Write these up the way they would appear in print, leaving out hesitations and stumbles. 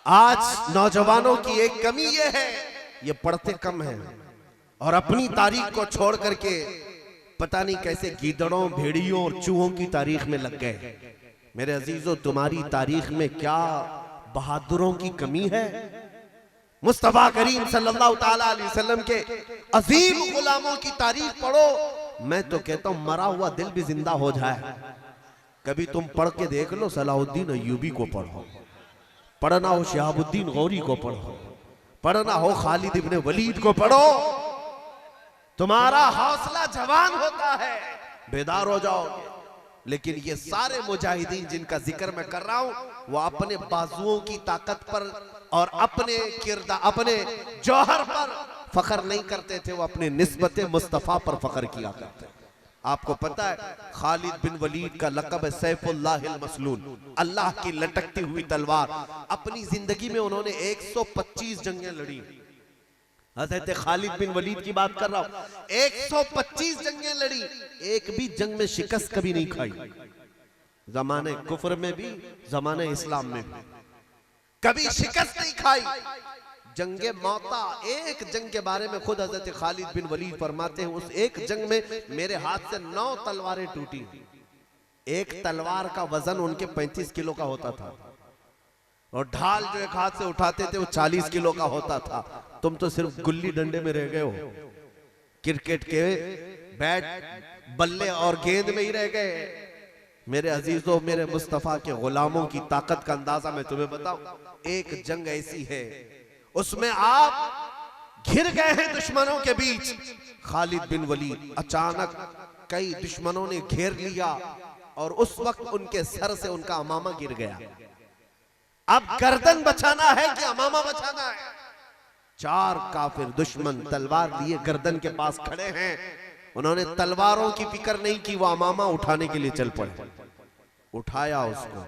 आज नौजवानों की एक कमी ये है, ये पढ़ते कम हैं और अपनी तारीख को छोड़ करके पता नहीं कैसे गीदड़ों, भेड़ियों और चूहों की तारीख में लग गए। मेरे अजीजों, तुम्हारी तारीख में क्या बहादुरों की कमी है? मुस्तफा करीम सल्लल्लाहु ताला अलैहि वसल्लम के अजीम गुलामों की तारीख पढ़ो। मैं तो कहता हूं मरा हुआ दिल भी जिंदा हो जाए। कभी तुम पढ़ के देख लो, सलाहुद्दीन अय्यूबी को पढ़ो, पढ़ना हो शहाबुद्दीन गौरी को पढ़ो, पढ़ना हो खालिद इब्ने वलीद को पढ़ो। तुम्हारा हौसला जवान होता है, बेदार हो जाओगे। लेकिन ये सारे मुजाहिदीन जिनका जिक्र मैं कर रहा हूं, वो अपने बाजुओं की ताकत पर और अपने किरदार, अपने जौहर पर फख्र नहीं करते थे, वो अपने निस्बत मुस्तफा पर फख्र किया करते थे। आपको पता है खालिद बिन वलीद का लक़ब है सैफुल्लाहिल मसलूल, अल्लाह की लटकती हुई तलवार। अपनी जिंदगी में उन्होंने 125 जंगें लड़ी। हज़रत खालिद बिन वलीद की बात कर रहा हूं, 125 जंगें लड़ी, एक भी जंग में शिकस्त कभी नहीं खाई। जमाने कुफ्र में भी, जमाने इस्लाम में भी कभी शिकस्त नहीं खाई। जंगे मौता, एक जंग के बारे में खुद हजरत खालिद बिन वलीद फरमाते हैं, उस एक जंग में मेरे हाथ से 9 तलवारें टूटी। एक तलवार का वजन उनके 35 किलो का होता था और ढाल जो एक हाथ से उठाते थे वो 40 किलो का होता था। तुम तो सिर्फ गुल्ली डंडे में रह गए हो, क्रिकेट के बैट, बल्ले और गेंद में ही रह गए। मेरे अजीजों, मेरे मुस्तफा के गुलामों की ताकत का अंदाजा मैं तुम्हें बताऊं। एक जंग ऐसी है उसमें आप घिर गए हैं दुश्मनों के बीच। खालिद बिन वलीद अचानक कई दुश्मनों ने घेर लिया और उस वक्त उनके सर से उनका अमामा गिर गया। अब गर्दन बचाना है कि अमामा बचाना है? 4 काफिर दुश्मन तलवार लिए गर्दन के पास खड़े हैं। उन्होंने तलवारों की फिक्र नहीं की, वो अमामा उठाने के लिए चल पड़े। उठाया उसको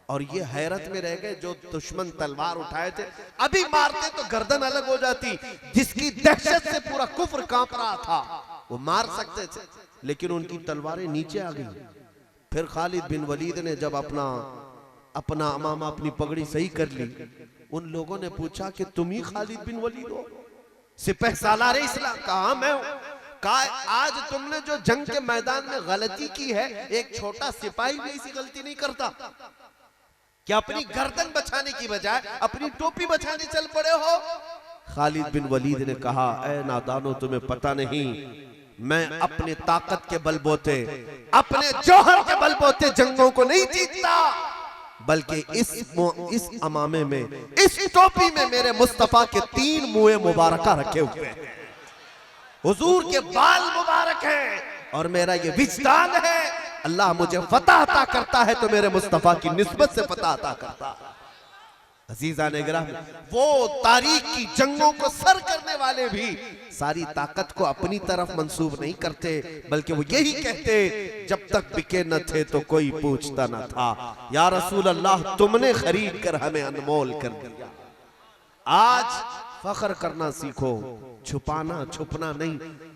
और ये हैरत में रह गए, जो दुश्मन तलवार उठाए थे अभी मारते तो गर्दन अलग हो जाती। जिसकी दहशत से पूरा कुफ्र कांप रहा था वो मार सकते थे, लेकिन उनकी तलवारें नीचे आ गई। फिर खालिद बिन वलीद ने जब अपना अमामा, अपनी पगड़ी सही कर ली, उन लोगों ने पूछा कि तुम ही खालिद बिन वलीद हो, सिपह सालार इस्लाम? कहा मैं हूं। कहा आज तुमने जो जंग के मैदान में गलती की है, एक छोटा सिपाही भी ऐसी गलती नहीं करता कि अपनी गर्दन बचाने की बजाय अपनी टोपी बचाने चल पड़े हो। खालिद बिन वलीद ने कहा, ऐ नादानो, तुम्हें पता नहीं, मैं अपने ताकत के बलबोते, अपने जौहर के बलबोते जंगों को नहीं जीतता, बल्कि इस अमामे में, इस टोपी में मेरे मुस्तफा के 3 मुए मुबारका रखे हुए हैं, हुजूर के बाल मुबारक हैं, और मेरा ये विजदान है, अल्लाह मुझे फतह अता करता है तो मेरे मुस्तफा की निस्बत से फतह अता करता है। अजीजा ने गिरा, वो तारीख की जंगों को सर करने वाले भी सारी ताकत को अपनी तरफ मंसूब नहीं करते, बल्कि वो यही कहते, जब तक बिके न थे तो कोई पूछता न था, या रसूल अल्लाह तुमने खरीद कर हमें अनमोल कर दिया। आज फख्र करना सीखो, छुपाना छुपना नहीं।